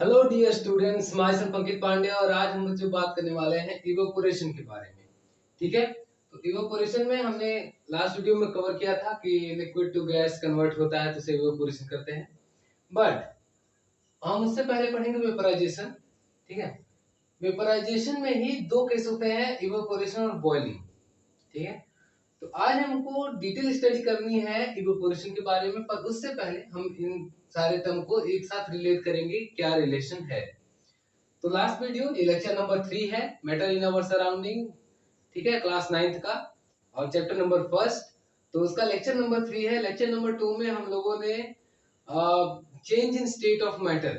Hello dear students, myself Ankit Pandey और आज हम जो बात करने वाले हैं इवोपोरेशन के बारे में। ठीक है, तो इवोपोरेशन में हमने लास्ट वीडियो में कवर किया था कि लिक्विड टू गैस कन्वर्ट होता है तो उसे इवोपोरेशन कहते हैं। बट हम उससे पहले पढ़ेंगे वेपराइजेशन। ठीक है, वेपराइजेशन में ही दो केस होते हैं, इवोपोरेशन और बॉइलिंग। ठीक है, तो आज हमको डिटेल स्टडी करनी है इवोपोरेशन के बारे में, पर उससे पहले हम इन सारे टर्म को एक साथ रिलेट करेंगे, क्या रिलेशन है। तो लास्ट वीडियो ये लेक्चर नंबर 3 है, मैटर इन अवर सराउंडिंग। ठीक है, क्लास 9th का और चैप्टर नंबर फर्स्ट। तो उसका लेक्चर नंबर 3 है। लेक्चर नंबर 2 में हम लोगों ने change in state of matter,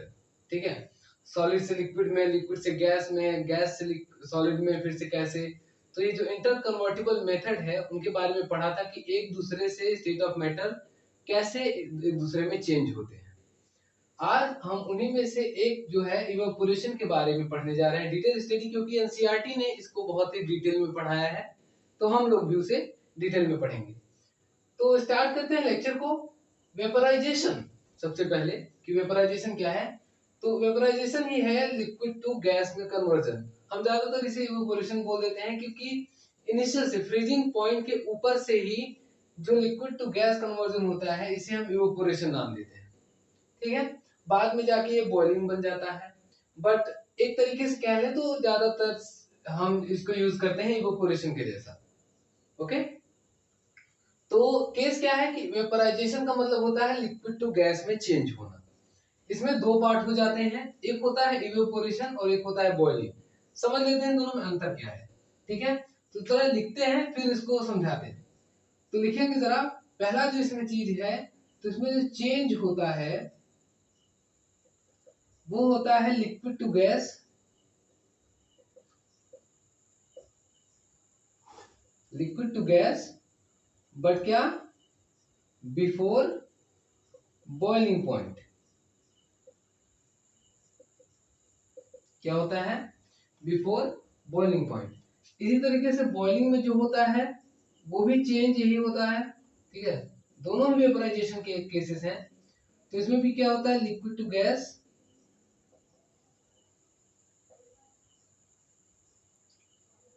ठीक है, सॉलिड से लिक्विड में, लिक्विड से गैस में, गैस से सॉलिड में, फिर से कैसे। तो ये जो इंटर कन्वर्टिबल मेथड है उनके बारे में पढ़ा था कि एक दूसरे से स्टेट ऑफ मैटर कैसे एक दूसरे में चेंज होते हैं। आज हम उन्हीं में से एक जो है इवेपोरेशन के बारे में पढ़ने जा रहे हैं, डिटेल स्टडी, क्योंकि एनसीईआरटी ने इसको बहुत ही डिटेल में पढ़ाया है, तो हम लोग भी उसे डिटेल में पढ़ेंगे। तो स्टार्ट करते हैं लेक्चर को। वेपराइजेशन, सबसे पहले कि वेपराइजेशन क्या है। तो वेपराइजेशन ही है लिक्विड टू गैस में कन्वर्जन। हम ज्यादातर इसे इवेपोरेशन बोल देते हैं क्योंकि इनिशियल से फ्रीजिंग पॉइंट के ऊपर से ही जो लिक्विड टू गैस कन्वर्जन होता है इसे हम इवेपोरेशन नाम देते हैं। ठीक है, बाद में जाके ये बॉइलिंग बन जाता है, बट एक तरीके से कह ले तो ज्यादातर हम इसको यूज करते हैं इवेपोरेशन के जैसा। ओके, तो केस क्या है कि वेपराइजेशन का मतलब होता है लिक्विड टू गैस में चेंज होना। इसमें दो पार्ट हो जाते हैं, एक होता है इवेपोरेशन और एक होता है बॉइलिंग। समझ लेते हैं दोनों में अंतर क्या है। ठीक है, तो जरा लिखते हैं फिर इसको समझाते हैं। तो लिखेंगे जरा, पहला जो इसमें चीज है, तो इसमें जो चेंज होता है वो होता है liquid to gas, liquid to gas, but क्या, बिफोर बॉइलिंग पॉइंट। क्या होता है, बिफोर बॉइलिंग पॉइंट। इसी तरीके से बॉइलिंग में जो होता है वो भी चेंज यही होता है। ठीक है, दोनों ही वेपराइजेशन के केसेस हैं। तो इसमें भी क्या होता है, liquid to gas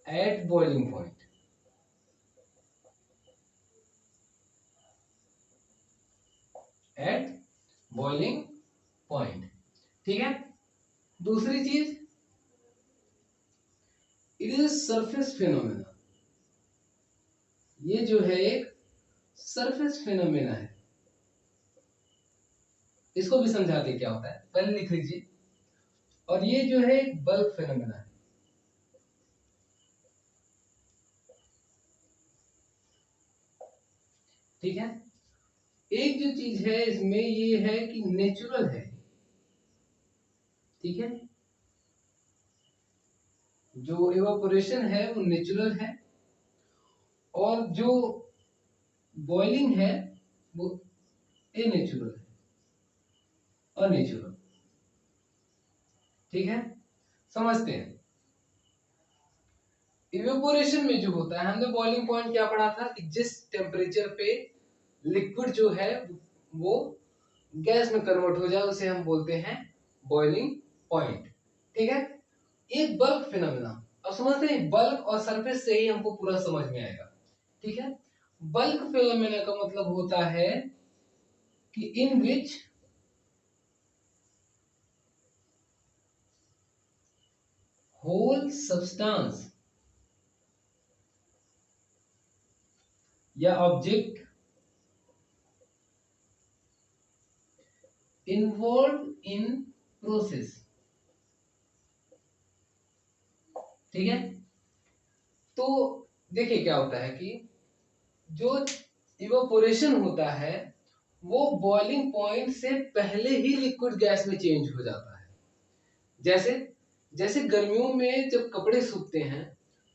at boiling point. At boiling point. ठीक है, दूसरी चीज, इट इज सरफेस फिनोमेना। ये जो है एक सरफेस फिनोमेना है। इसको भी समझाते क्या होता है, पहले लिख लीजिए। और ये जो है एक बल्क फिनोमेना है। ठीक है, एक जो चीज है इसमें ये है कि नेचुरल है। ठीक है, जो इवापोरेशन है वो नेचुरल है और जो बॉइलिंग है वो इनेचुरल है, अनेचुरल। ठीक है, समझते हैं। इवेपोरेशन में जो होता है, हमने बॉइलिंग पॉइंट क्या पढ़ा था कि जिस टेम्परेचर पे लिक्विड जो है वो गैस में कन्वर्ट हो जाए उसे हम बोलते हैं बॉइलिंग पॉइंट। ठीक है, एक बल्क फिनोमेना। अब समझते हैं, बल्क और सरफेस से ही हमको पूरा समझ में आएगा। ठीक है, बल्क फिनोमेना का मतलब होता है कि इन विच होल सब्सटेंस या ऑब्जेक्ट इन्वॉल्व इन प्रोसेस। ठीक है, तो देखिए क्या होता है कि जो इवेपोरेशन होता है वो बॉइलिंग पॉइंट से पहले ही लिक्विड गैस में चेंज हो जाता है। जैसे जैसे गर्मियों में जब कपड़े सूखते हैं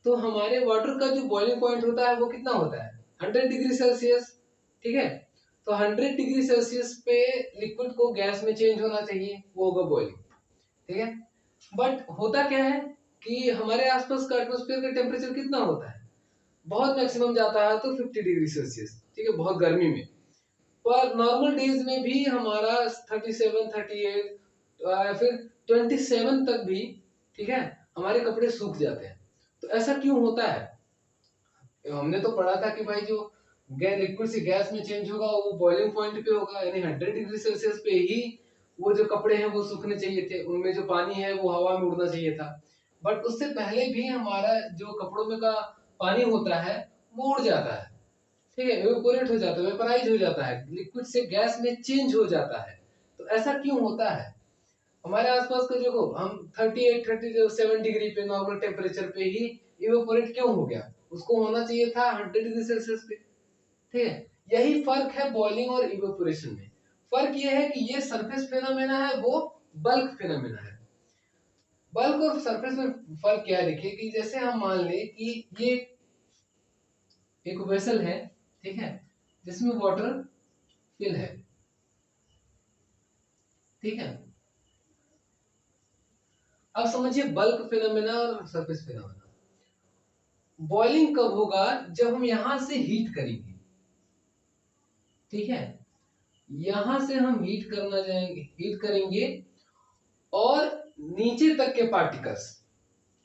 तो हमारे वाटर का जो बॉइलिंग पॉइंट होता है वो कितना होता है, 100 डिग्री सेल्सियस। ठीक है, तो 100 डिग्री सेल्सियस पे लिक्विड को गैस में चेंज होना चाहिए, वो होगा बॉइलिंग। ठीक है, बट होता क्या है कि हमारे आसपास का एटमॉस्फेयर का टेम्परेचर कितना होता है, बहुत मैक्सिमम जाता है तो 50 डिग्री सेल्सियस। ठीक है, बहुत गर्मी में। पर नॉर्मल डेज में भी हमारा 37 38 फिर 27 तक भी, ठीक है, हमारे कपड़े सूख जाते हैं। तो ऐसा क्यों होता है? हमने तो पढ़ा था कि भाई जो लिक्विड से गैस में चेंज होगा वो बॉइलिंग पॉइंट पे होगा, यानी 100 डिग्री सेल्सियस पे ही वो जो कपड़े हैं वो सूखने चाहिए थे, उनमें जो पानी है वो हवा में उड़ना चाहिए था। बट उससे पहले भी हमारा जो कपड़ों में का पानी होता है वो उड़ जाता है, ठीक है, इवेपोरेट हो जाता है, वेपराइज हो जाता है, लिक्विड से गैस में चेंज हो जाता है। तो ऐसा क्यों होता है? हमारे आसपास का देखो, हम 38 37 डिग्री पे नॉर्मल टेम्परेचर पे ही इवेपोरेट क्यों हो गया? उसको होना चाहिए था 100 डिग्री सेल्सियस पे, ठीक है। यही फर्क है बॉइलिंग और इवेपोरेशन में। फर्क ये है कि ये सरफेस फिनोमेना है, वो बल्क फिनोमेना है। बल्क और सरफेस में फर्क क्या है? देखिए कि जैसे हम मान ले कि ये एक वेसल है, ठीक है, जिसमें वाटर फिल है, ठीक है। अब समझिए बल्क फिनोमेना और सरफेस फिनोमेना। बॉइलिंग कब होगा? जब हम यहां से हीट करेंगे, ठीक है, यहां से हम हीट करेंगे और नीचे तक के पार्टिकल्स,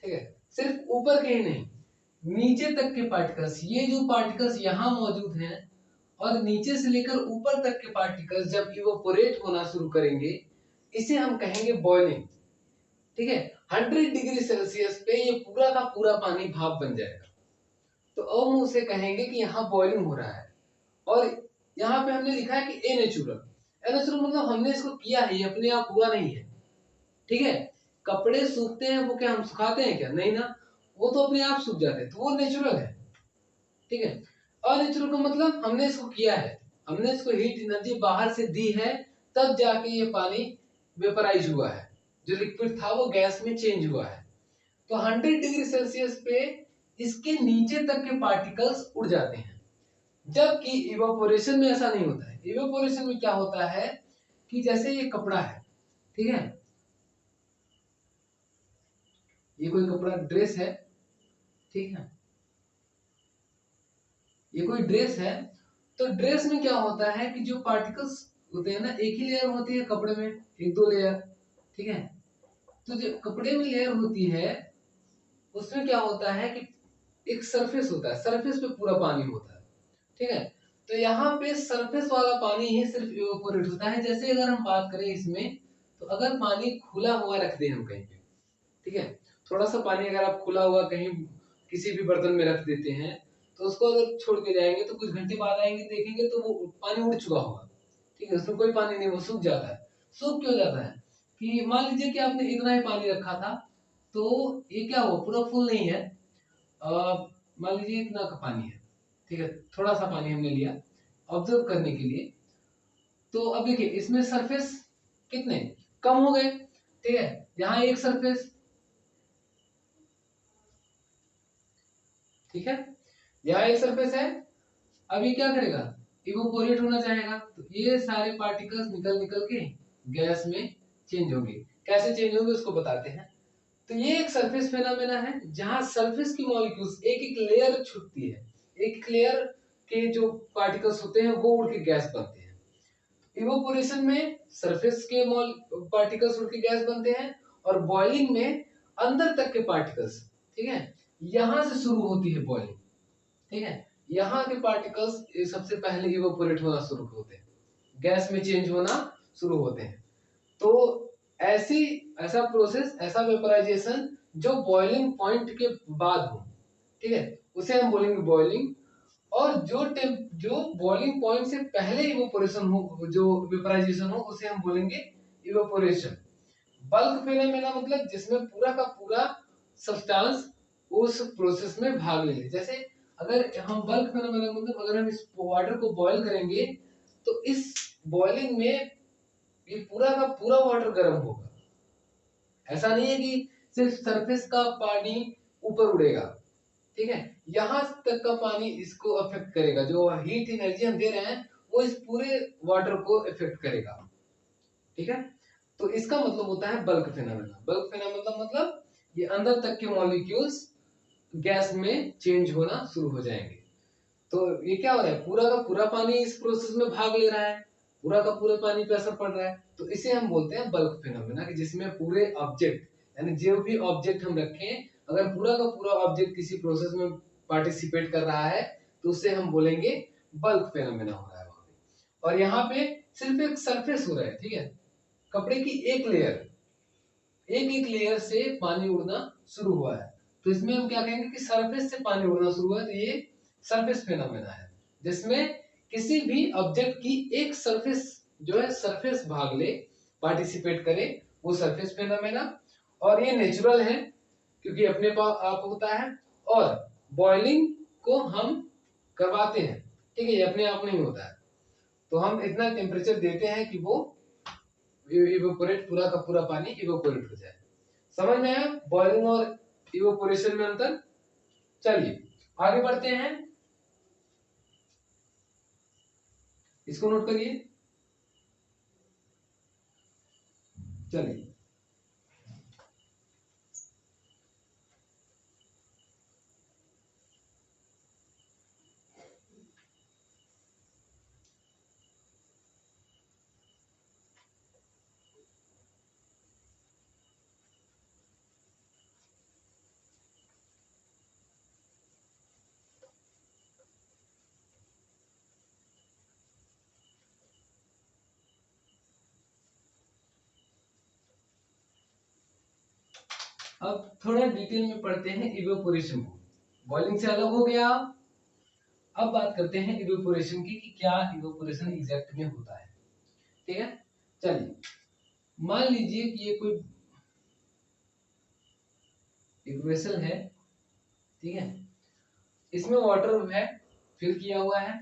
ठीक है, सिर्फ ऊपर के ही नहीं, नीचे तक के पार्टिकल्स, ये जो पार्टिकल्स यहां मौजूद हैं और नीचे से लेकर ऊपर तक के पार्टिकल्स जब इवोपोरेट होना शुरू करेंगे, इसे हम कहेंगे बॉइलिंग, ठीक है। 100 डिग्री सेल्सियस पे ये पूरा का पूरा पानी भाप बन जाएगा। तो अब हम उसे कहेंगे कि यहाँ बॉइलिंग हो रहा है। और यहाँ पे हमने लिखा है कि ए नेचुरल मतलब हमने इसको किया है, ये अपने आप हुआ नहीं है, ठीक है। कपड़े सूखते हैं वो क्या हम सुखाते हैं क्या? नहीं ना, वो तो अपने आप सूख जाते हैं, तो वो नेचुरल है, ठीक है। अनेचुरल का मतलब हमने इसको किया है, हमने इसको हीट एनर्जी बाहर से दी है, तब जाके ये पानी वेपराइज हुआ है, जो लिक्विड था वो गैस में चेंज हुआ है। तो 100 डिग्री सेल्सियस पे इसके नीचे तक के पार्टिकल्स उड़ जाते हैं, जबकि इवेपोरेशन में ऐसा नहीं होता है। इवेपोरेशन में क्या होता है कि जैसे ये कपड़ा है, ठीक है, ये कोई कपड़ा ड्रेस है, ठीक है, ये कोई ड्रेस है, तो ड्रेस में क्या होता है कि जो पार्टिकल्स होते हैं ना, एक ही लेयर होती है कपड़े में, एक दो लेयर, ठीक है। तो जो कपड़े में लेयर होती है उसमें क्या होता है कि एक सरफेस होता है, सरफेस पे पूरा पानी होता है, ठीक है। तो यहाँ पे सरफेस वाला पानी ही सिर्फ इवेपोरेट होता है। जैसे अगर हम बात करें इसमें, तो अगर पानी खुला हुआ रख दें हम कहीं पे, ठीक है, थोड़ा सा पानी अगर आप खुला हुआ कहीं किसी भी बर्तन में रख देते हैं, तो उसको अगर छोड़ के जाएंगे तो कुछ घंटे बाद आएंगे देखेंगे तो वो पानी उड़ चुका होगा, ठीक है, उसमें कोई पानी नहीं, वो सूख जाता है। सूख क्यों जाता है? कि मान लीजिए कि आपने इतना ही पानी रखा था, तो ये क्या हुआ, पूरा फुल नहीं है, मान लीजिए इतना का पानी है, ठीक है, थोड़ा सा पानी हमने लिया ऑब्जर्व करने के लिए। तो अब देखिए इसमें सरफेस कितने कम हो गए, ठीक है, यहाँ एक सरफेस, ठीक है, यहाँ एक सरफेस है। अभी क्या करेगा, इवोपोरेट होना चाहेगा, तो ये सारे पार्टिकल्स निकल निकल के गैस में चेंज होंगे। कैसे चेंज होंगे उसको बताते हैं। तो ये एक सरफेस फेनोमेना है, जहां सरफेस की मॉलिक्यूल्स एक एक लेयर छूटती है, एक लेयर के जो पार्टिकल्स होते हैं वो उड़ के गैस बनते हैं। इवोपोरेशन में सरफेस के पार्टिकल्स उड़ के गैस बनते हैं, और बॉइलिंग में अंदर तक के पार्टिकल्स, ठीक है, यहां से शुरू होती है बॉइलिंग, ठीक है, यहाँ के पार्टिकल्स सबसे पहले इवोपोरेट होना शुरू होते हैं, गैस में चेंज होना शुरू होते हैं। तो ऐसी ऐसा प्रोसेस, ऐसा वेपराइजेशन जो बॉइलिंग पॉइंट के बाद हो, ठीक है, उसे हम बोलेंगे बॉइलिंग। और जो बॉइलिंग पॉइंट से पहले इवोपोरेशन हो, जो वेपराइजेशन हो, उसे हम बोलेंगे इवोपोरेशन। बल्क फेनोमेना मतलब जिसमें पूरा का पूरा सब्सटेंस उस प्रोसेस में भाग ले ले। जैसे अगर हम बल्क फेनोमेना मतलब अगर हम इस वाटर को बॉईल करेंगे, तो इस बॉइलिंग में ये पूरा का पूरा वाटर गर्म होगा। ऐसा नहीं है कि सिर्फ सरफेस का पानी ऊपर उड़ेगा, ठीक है, यहाँ तक का पानी इसको अफेक्ट करेगा, जो हीट एनर्जी हम दे रहे हैं वो इस पूरे वाटर को अफेक्ट करेगा, ठीक है। तो इसका मतलब होता है बल्क फेनोमेना। बल्क फेनोमेना मतलब ये अंदर तक के मॉलिक्यूल्स गैस में चेंज होना शुरू हो जाएंगे। तो ये क्या हो रहा है, पूरा का पूरा पानी इस प्रोसेस में भाग ले रहा है, पूरा का पूरा पानी पे असर पड़ रहा है, तो इसे हम बोलते हैं बल्क फिनोमेना, कि जिसमें पूरे ऑब्जेक्ट यानी जो भी ऑब्जेक्ट हम रखें, अगर पूरा का पूरा ऑब्जेक्ट किसी प्रोसेस में पार्टिसिपेट कर रहा है तो उसे हम बोलेंगे बल्क फिनोमेना हो रहा है वहां पे। और यहाँ पे सिर्फ एक सरफेस हो रहा है, ठीक है, कपड़े की एक लेयर, एक एक लेयर से पानी उड़ना शुरू हुआ है, तो इसमें हम क्या कहेंगे कि सरफेस से पानी उड़ना शुरू हुआ है, तो ये सरफेस फिनोमेना है, जिसमें किसी भी ऑब्जेक्ट की एक सरफेस जो है सरफेस भाग ले, पार्टिसिपेट करे, वो सरफेस फिनोमेना। और ये नेचुरल है क्योंकि अपने पास आप होता है, और बॉइलिंग को हम करवाते हैं, ठीक है, ये अपने आप नहीं होता है, तो हम इतना टेम्परेचर देते हैं कि वो इवेपोरेट, पूरा का पूरा पानी इवेपोरेट हो जाए। समझ में आया बॉइलिंग और इवेपोरेशन में अंतर? चलिए आगे बढ़ते हैं, इसको नोट करिए। चलिए अब थोड़ा डिटेल में पढ़ते हैं इवेपोरेशन को। बॉइलिंग से अलग हो गया, अब बात करते हैं इवेपोरेशन की, कि क्या इवेपोरेशन एग्जैक्ट में होता है, ठीक है। चलिए मान लीजिए कि ये कोई एक वेसल है, ठीक है, इसमें वाटर है, फिल किया हुआ है,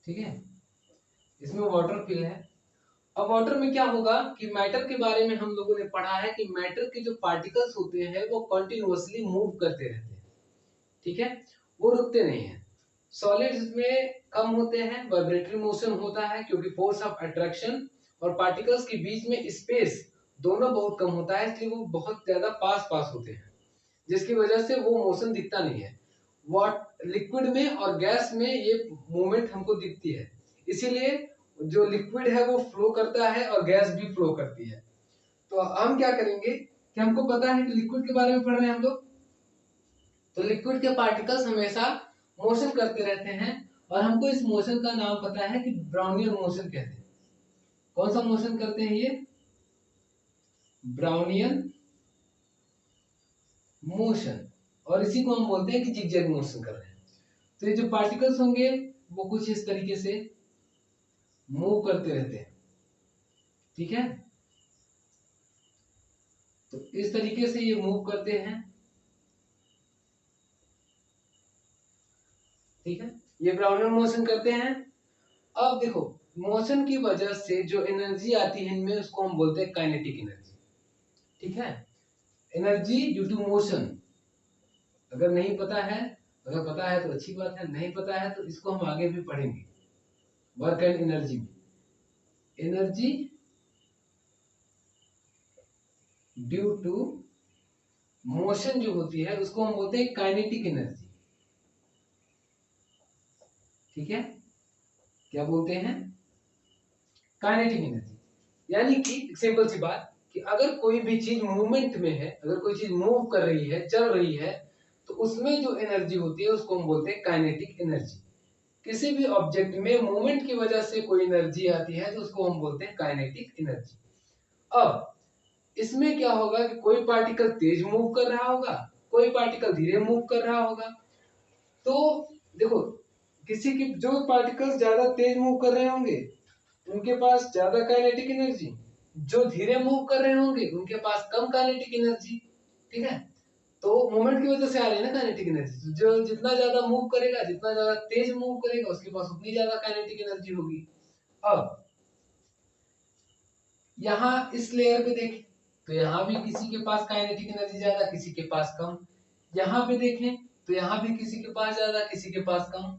ठीक है, इसमें वाटर फिल है। अब वाटर में क्या होगा कि मैटर के बारे में हम लोगों ने पढ़ा है कि मैटर के जो पार्टिकल्स होते हैं वो कंटिन्यूअसली मूव करते रहते हैं, ठीक है, वो रुकते नहीं है। सॉलिड्स में कम होते हैं, वाइब्रेटरी मोशन होता है क्योंकि फोर्स ऑफ अट्रैक्शन और पार्टिकल्स के बीच में स्पेस दोनों बहुत कम होता है, इसलिए वो बहुत ज्यादा पास पास होते हैं, जिसकी वजह से वो मोशन दिखता नहीं है। वाट लिक्विड में और गैस में ये मूवमेंट हमको दिखती है, इसीलिए जो लिक्विड है वो फ्लो करता है और गैस भी फ्लो करती है। तो हम क्या करेंगे कि हमको पता है कि लिक्विड के बारे में पढ़ रहे हैं हम लोग, तो लिक्विड के पार्टिकल्स हमेशा मोशन करते रहते हैं, और हमको इस मोशन का नाम पता है कि ब्राउनियन मोशन कहते हैं। कौन सा मोशन करते हैं ये? ब्राउनियन मोशन, और इसी को हम बोलते हैं कि जिगजैग मोशन कर रहे हैं। तो ये जो पार्टिकल्स होंगे वो कुछ इस तरीके से मूव करते रहते हैं, ठीक है, तो इस तरीके से ये मूव करते हैं, ठीक है, ये ब्राउनियन मोशन करते हैं। अब देखो मोशन की वजह से जो एनर्जी आती है इनमें, उसको हम बोलते हैं काइनेटिक एनर्जी, ठीक है, एनर्जी ड्यू टू मोशन। अगर नहीं पता है, अगर पता है तो अच्छी बात है, नहीं पता है तो इसको हम आगे भी पढ़ेंगे। वर्क एंड एनर्जी में एनर्जी ड्यू टू मोशन जो होती है उसको हम बोलते हैं काइनेटिक एनर्जी, ठीक है, क्या बोलते हैं? Kinetic energy. यानी कि सिंपल सी बात कि अगर कोई भी चीज मूवमेंट में है, अगर कोई चीज मूव कर रही है, चल रही है, तो उसमें जो एनर्जी होती है उसको हम बोलते हैं काइनेटिक एनर्जी। किसी भी ऑब्जेक्ट में मूवमेंट की वजह से कोई एनर्जी आती है तो उसको हम बोलते हैं काइनेटिक एनर्जी। अब इसमें क्या होगा कि कोई पार्टिकल तेज मूव कर रहा होगा, कोई पार्टिकल धीरे मूव कर रहा होगा। तो देखो किसी की जो पार्टिकल्स ज्यादा तेज मूव कर रहे होंगे उनके पास ज्यादा काइनेटिक एनर्जी, जो धीरे मूव कर रहे होंगे उनके पास कम काइनेटिक एनर्जी, ठीक है। तो मोमेंट की वजह से आ रही है ना काइनेटिक एनर्जी, जो जितना ज्यादा मूव करेगा, जितना ज्यादा तेज मूव करेगा उसके पास उतनी ज्यादा काइनेटिक एनर्जी होगी। अब यहाँ इस लेयर पे देखें तो यहाँ भी किसी के पास काइनेटिक एनर्जी ज्यादा, किसी के पास कम। यहाँ पे देखें तो यहाँ भी किसी के पास ज्यादा, किसी के पास कम।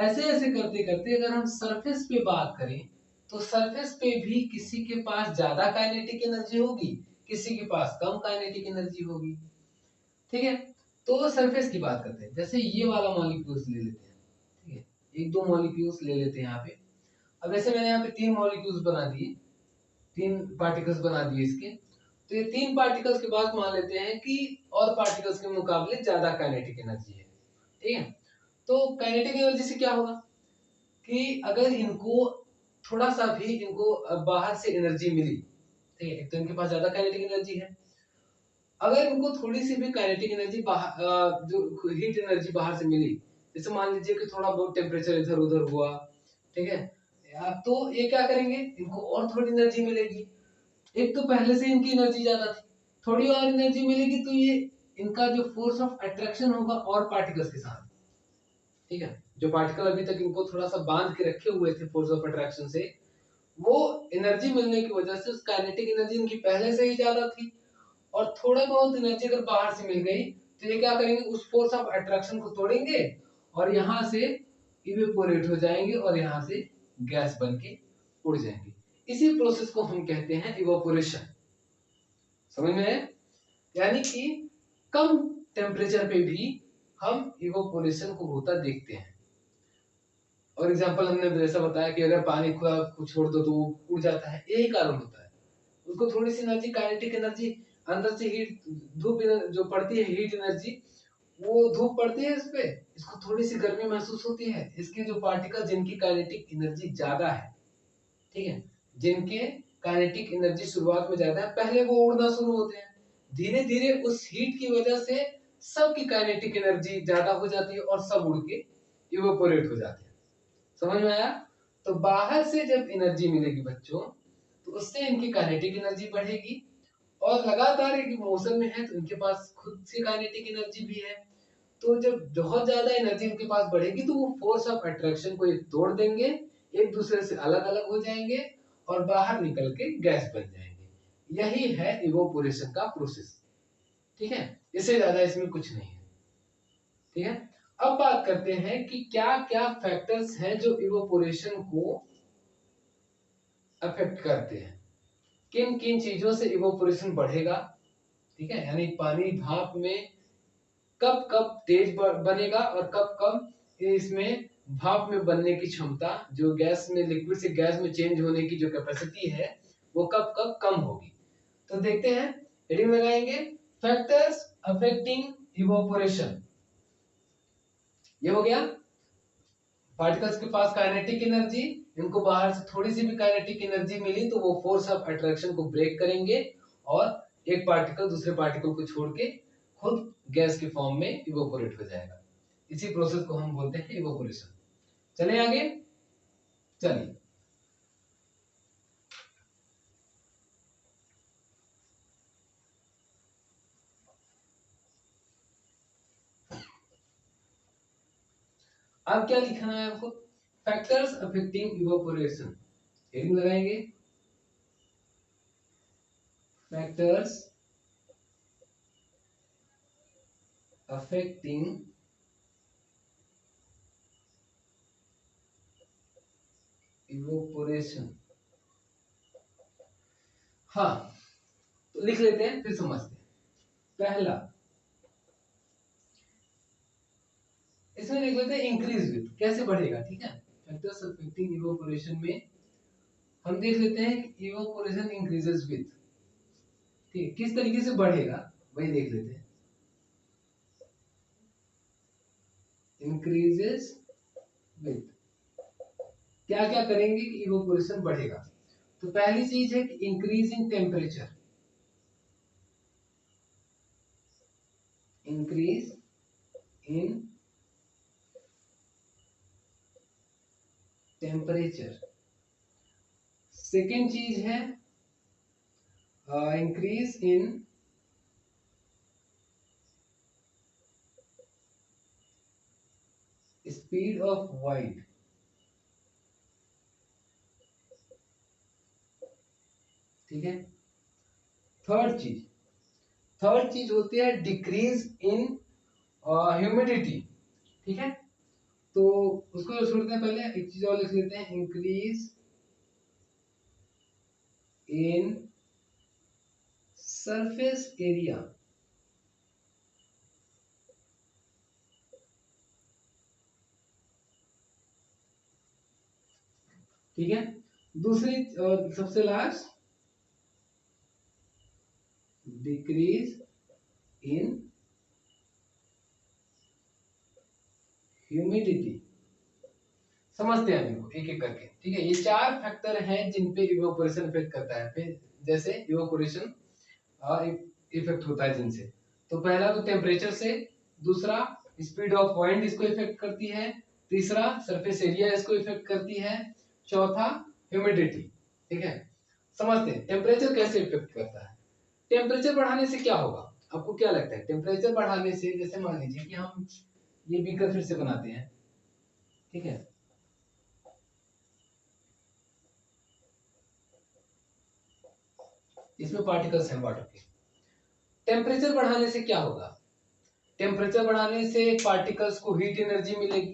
ऐसे ऐसे करते करते अगर हम सरफेस पे बात करें तो सरफेस पे भी किसी के पास ज्यादा काइनेटिक एनर्जी होगी, किसी के पास कम काइनेटिक एनर्जी होगी, ठीक है। तो सरफेस की बात करते हैं, जैसे ये वाला मॉलिक्यूल्स ले लेते हैं, ठीक है, एक दो मॉलिक्यूल्स ले लेते हैं यहाँ पे। अब जैसे मैंने यहाँ पे 3 मॉलिक्यूल्स बना दिए, 3 पार्टिकल्स बना दिए इसके, तो ये 3 पार्टिकल्स के बाद मान लेते हैं कि और पार्टिकल्स के मुकाबले ज्यादा काइनेटिक एनर्जी है, ठीक है। तो काइनेटिक एनर्जी से क्या होगा कि अगर इनको थोड़ा सा भी इनको बाहर से एनर्जी मिली, ठीक है, एक तो इनके पास ज्यादा काइनेटिक एनर्जी है, अगर इनको थोड़ी सी भी काइनेटिक एनर्जी बाहर जो हीट एनर्जी बाहर से मिली, जैसे मान लीजिए कि थोड़ा बहुत टेम्परेचर इधर उधर हुआ, ठीक है, तो ये क्या करेंगे, इनको और थोड़ी एनर्जी मिलेगी। एक तो पहले से इनकी एनर्जी ज्यादा थी, थोड़ी और एनर्जी मिलेगी तो ये इनका जो फोर्स ऑफ अट्रैक्शन होगा और पार्टिकल्स के साथ, ठीक है, जो पार्टिकल अभी तक इनको थोड़ा सा बांध के रखे हुए थे फोर्स ऑफ अट्रैक्शन से, वो एनर्जी मिलने की वजह से उस काइनेटिक एनर्जी इनकी पहले से ही ज्यादा थी, और थोड़ा बहुत एनर्जी अगर बाहर से मिल गई तो ये क्या करेंगे, उस फोर्स ऑफ अट्रैक्शन को तोड़ेंगे और यहां से इवेपोरेट हो जाएंगे और यहां से गैस बन के उड़ जाएंगे। इसी प्रोसेस को हम कहते हैं इवेपोरेशन। समझ में है? यानी कि कम टेम्परेचर पे भी हम इवेपोरेशन को होता देखते हैं। और एग्जांपल हमने जैसा बताया कि अगर पानी को छोड़ दो तो वो उड़ जाता है, यही कारण होता है। उसको थोड़ी सी एनर्जी, काइनेटिक एनर्जी अंदर से हीट, धूप जो पड़ती है, हीट एनर्जी, वो धूप पड़ती है इस पे, इसको थोड़ी सी गर्मी महसूस होती है। इसके जो पार्टिकल जिनकी काइनेटिक एनर्जी ज्यादा है, ठीक है, जिनके काइनेटिक एनर्जी शुरुआत में ज्यादा है, पहले वो उड़ना शुरू होते हैं, धीरे धीरे उस हीट की वजह से सबकी काइनेटिक एनर्जी ज्यादा हो जाती है और सब उड़ के इवेपोरेट हो जाते हैं। समझ में आया? तो बाहर से जब एनर्जी मिलेगी बच्चों, तो उससे इनकी काइनेटिक एनर्जी बढ़ेगी, और लगातार एक मोशन में है तो इनके पास खुद से काइनेटिक एनर्जी भी है। तो जब बहुत ज्यादा एनर्जी इनके पास बढ़ेगी तो वो फोर्स ऑफ अट्रैक्शन को ये तोड़ देंगे, एक दूसरे से अलग अलग हो जाएंगे और बाहर निकल के गैस बन जाएंगे। यही है इवोपोरेशन का प्रोसेस, ठीक है, इससे ज्यादा इसमें कुछ नहीं है, ठीक है। अब बात करते हैं कि क्या क्या फैक्टर्स हैं जो इवोपोरेशन को अफेक्ट करते हैं, किन किन चीजों से इवोपोरेशन बढ़ेगा, ठीक है, यानी पानी भाप में कब कब तेज बनेगा और कब कब इसमें भाप में बनने की क्षमता, जो गैस में लिक्विड से गैस में चेंज होने की जो कैपेसिटी है, वो कब कब कम होगी। तो देखते हैं, हेडिंग लगाएंगे, फैक्टर्स अफेक्टिंग इवोपोरेशन। ये हो गया, पार्टिकल्स के पास काइनेटिक एनर्जी, इनको बाहर से थोड़ी सी भी काइनेटिक एनर्जी मिली तो वो फोर्स ऑफ अट्रैक्शन को ब्रेक करेंगे और एक पार्टिकल दूसरे पार्टिकल को छोड़ के खुद गैस के फॉर्म में इवोपोरेट हो जाएगा। इसी प्रोसेस को हम बोलते हैं इवोपोरेशन। चले आगे, चलिए, अब क्या लिखना है आपको, फैक्टर्स अफेक्टिंग इवोपोरेशन, हेडिंग लगाएंगे, फैक्टर्स अफेक्टिंग इवोपोरेशन। हाँ, तो लिख लेते हैं फिर समझते हैं। पहला, इसमें देख लेते हैं इंक्रीज विथ, कैसे बढ़ेगा, ठीक है। फैक्टर्स अफेक्टिंग इवोपोरेशन में हम देख लेते हैं कि इवोपोरेशन इंक्रीजेस विथ, ठीक है, किस तरीके से बढ़ेगा वही देख लेते हैं। इंक्रीजेस विथ, क्या क्या करेंगे कि इवोपोरेशन बढ़ेगा। तो पहली चीज है कि increase in temperature, increase in temperature. Second चीज है increase in speed of wide, ठीक है। थर्ड चीज होती है डिक्रीज इन ह्यूमिडिटी, ठीक है। तो उसको छोड़ते हैं, पहले एक चीज और लिख लेते हैं, इंक्रीज इन सरफेस एरिया, ठीक है। दूसरी और सबसे लास्ट, डिक्रीज इन ह्यूमिडिटी। समझते हैं इनको एक एक करके, ठीक है। ये चार फैक्टर हैं जिन पे इवेपोरेशन इफेक्ट करता है, फिर जैसे इवेपोरेशन इफेक्ट होता है जिनसे। तो पहला तो टेम्परेचर से, दूसरा स्पीड ऑफ वाइंड इसको इफेक्ट करती है, तीसरा सरफेस एरिया इसको इफेक्ट करती है, चौथा ह्यूमिडिटी। ठीक है, समझते हैं टेम्परेचर कैसे इफेक्ट करता है। टेम्परेचर बढ़ाने से क्या होगा, आपको क्या लगता है? टेम्परेचर बढ़ाने से, जैसे मान लीजिए कि हम ये बीकर फिर से बनाते हैं, ठीक है। इसमें पार्टिकल्स हैं वाटर के। टेम्परेचर बढ़ाने से क्या होगा? टेम्परेचर बढ़ाने से पार्टिकल्स को हीट एनर्जी मिलेगी,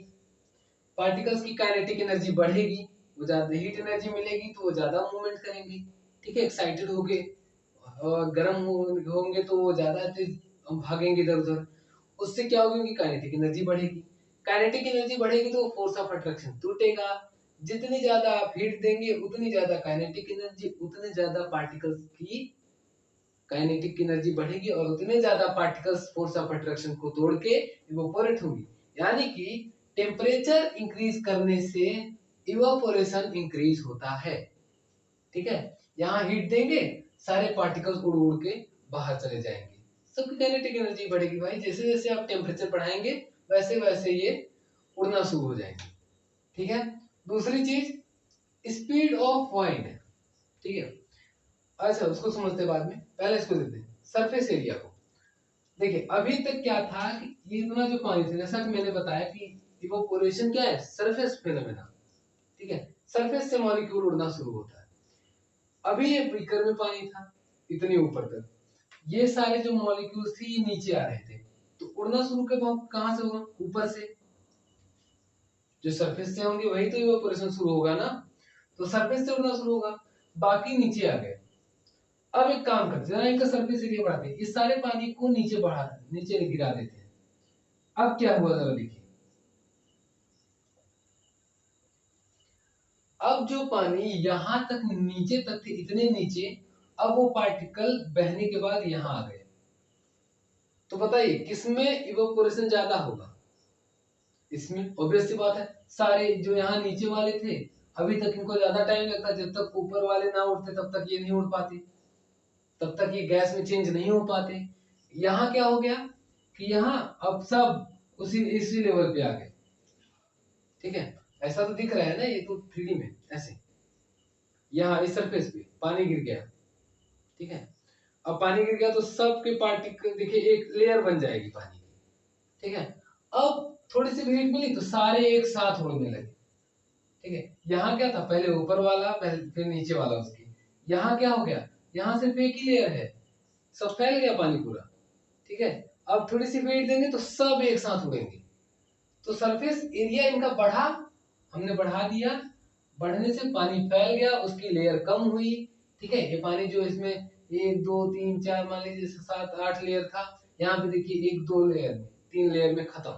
पार्टिकल्स की काइनेटिक एनर्जी बढ़ेगी, वो ज्यादा हीट एनर्जी मिलेगी तो वो ज्यादा मूवमेंट करेंगे, ठीक है, एक्साइटेड होंगे, और गर्म होंगे तो वो ज्यादा तेज भागेंगे इधर उधर। उससे क्या होगी, उनकी काइनेटिक एनर्जी बढ़ेगी, काइनेटिक एनर्जी बढ़ेगी तो फोर्स ऑफ अट्रैक्शन टूटेगा। जितनी ज्यादा आप हीट देंगे उतनी ज्यादा काइनेटिक एनर्जी, उतने ज्यादा पार्टिकल्स की काइनेटिक एनर्जी बढ़ेगी और उतने ज्यादा पार्टिकल्स फोर्स ऑफ अट्रैक्शन को तोड़ के इवोपोरेट होंगी। यानी कि टेम्परेचर इंक्रीज करने से इवोपोरेशन इंक्रीज होता है, ठीक है। यहाँ हीट देंगे, सारे पार्टिकल्स उड़ उड़ के बाहर चले जाएंगे, सबकी काइनेटिक एनर्जी बढ़ेगी भाई। जैसे जैसे आप टेम्परेचर बढ़ाएंगे वैसे वैसे ये उड़ना शुरू हो जाएंगे, ठीक है। दूसरी चीज, स्पीड ऑफ वाइंड, ठीक है। अच्छा, उसको समझते बाद में, पहले इसको देखते हैं सरफेस एरिया को। देखिए अभी तक क्या था कि ये इतना जो पानी था, जैसा कि मैंने बताया कि इवोपोरेशन क्या है, सरफेस फिनोमेना, ठीक है। सरफेस से मॉलिक्यूल उड़ना शुरू होता है। अभी ये बीकर में पानी था इतने ऊपर तक, ये सारे जो मॉलिक्यूल्स थे ये नीचे आ रहे थे, तो उड़ना शुरू कहां से होगा? ऊपर से। जो सरफेस से होंगे वही तो इवोपोरेशन शुरू होगा ना, तो सरफेस से उड़ना शुरू होगा, बाकी नीचे आ गए। अब एक काम करते हैं, जरा इनका सरफेस एरिया बढ़ाते हैं, इस सारे पानी को नीचे गिरा देते हैं। अब क्या हुआ जरा देखिए, अब जो पानी यहां तक नीचे तक थे, इतने नीचे, अब वो पार्टिकल बहने के बाद यहां आ गए। तो बताइए किसमें इवोपोरेशन ज्यादा होगा? इसमें ऑब्वियस सी बात है, सारे जो यहाँ नीचे वाले थे अभी तक इनको ज्यादा टाइम लगता, जब तक ऊपर वाले ना उड़ते तब तक ये नहीं उड़ पाते, तब तक ये गैस में चेंज नहीं हो पाते। यहाँ क्या हो गया कि यहाँ अब सब इसी लेवल पे आ गए, ठीक है। ऐसा तो दिख रहा है ना, ये तो 3D में ऐसे, यहाँ इस सरफेस पे पानी गिर गया, ठीक है। अब पानी गिर गया तो सबके पार्टिकल देखिए एक लेयर बन जाएगी पानी की, ठीक है। अब थोड़ी सी हीट मिली तो सारे एक साथ उड़ने लगे, ठीक है। यहाँ क्या था, पहले ऊपर वाला फिर नीचे वाला उसकी, यहाँ क्या हो गया, यहाँ सिर्फ एक ही लेयर है, सब फैल गया पानी पूरा, ठीक है। अब थोड़ी सी वेट देंगे तो सब एक साथ उड़ेंगे, तो सरफेस एरिया इनका बढ़ा, हमने बढ़ा दिया, बढ़ने से पानी फैल गया, उसकी लेयर कम हुई, ठीक है। ये पानी जो इसमें 1 2 3 4 मान लीजिए 7 8 लेयर था, यहाँ पे देखिए 1 2 लेयर में, 3 लेयर में खत्म।